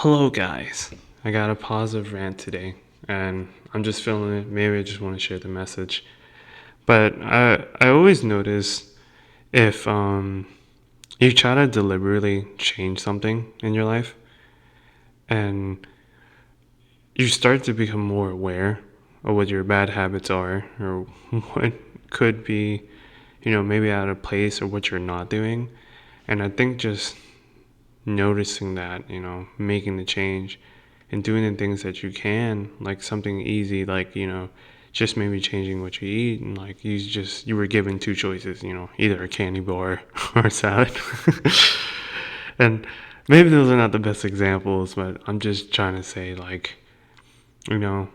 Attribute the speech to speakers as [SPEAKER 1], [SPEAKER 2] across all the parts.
[SPEAKER 1] Hello, guys. I got a positive rant today, and I'm just feeling it. Maybe I just want to share the message. But I always notice if you try to deliberately change something in your life, and you start to become more aware of what your bad habits are, or what could be, maybe out of place, or what you're not doing. And I think just noticing that, making the change and doing the things that you can, like something easy, like, just maybe changing what you eat. And like you were given two choices, either a candy bar or a salad. And maybe those are not the best examples, but I'm just trying to say, like, you know,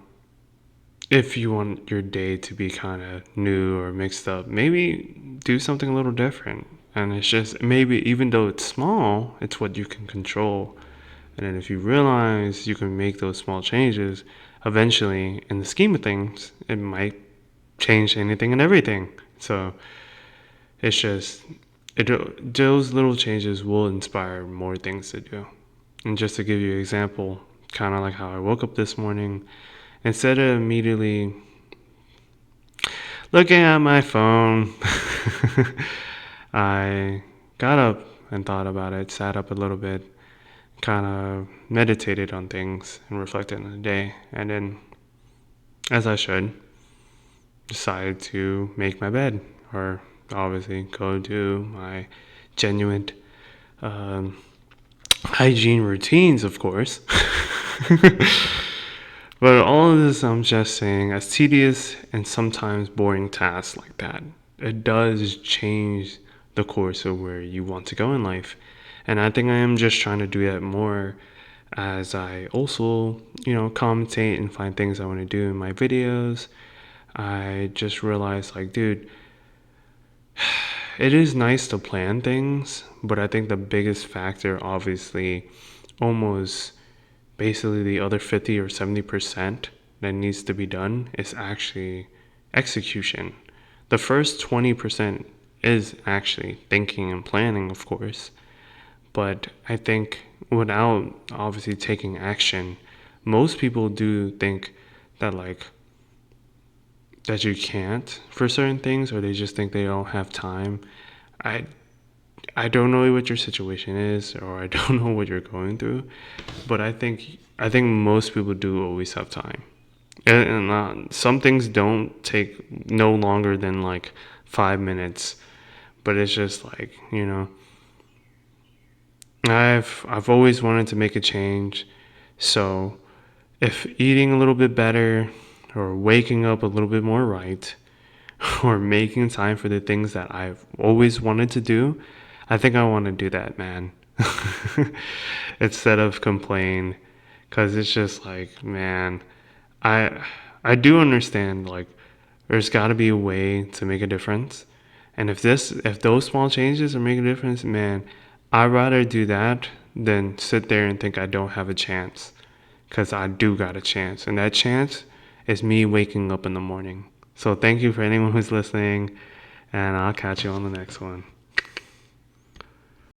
[SPEAKER 1] if you want your day to be kind of new or mixed up, maybe do something a little different. And it's just maybe, even though it's small, it's what you can control. And then if you realize you can make those small changes, eventually, in the scheme of things, it might change anything and everything. So it's just, those little changes will inspire more things to do. And just to give you an example, kind of like how I woke up this morning, instead of immediately looking at my phone, I got up and thought about it, sat up a little bit, kind of meditated on things and reflected on the day. And then, as I should, decided to make my bed, or obviously go do my genuine um, hygiene routines, of course. But all of this, I'm just saying, as tedious and sometimes boring tasks like that, it does change the course of where you want to go in life. And I think I am just trying to do that more as I also, commentate and find things I want to do in my videos. I just realized, like, dude, it is nice to plan things, but I think the biggest factor, obviously, almost basically the other 50 or 70% that needs to be done is actually execution. The first 20% is actually thinking and planning, of course. But I think without obviously taking action, most people do think that, like, that you can't for certain things, or they just think they don't have time. I I don't know what your situation is, or I don't know what you're going through, but I think most people do always have time. And some things don't take no longer than like 5 minutes, but it's just like, I've always wanted to make a change. So if eating a little bit better, or waking up a little bit more right, or making time for the things that I've always wanted to do, I think I want to do that, man. Instead of complain, because it's just like, man, I I do understand, like, there's got to be a way to make a difference. And if those small changes are making a difference, man, I'd rather do that than sit there and think I don't have a chance, because I do got a chance, and that chance is me waking up in the morning. So thank you for anyone who's listening, and I'll catch you on the next one.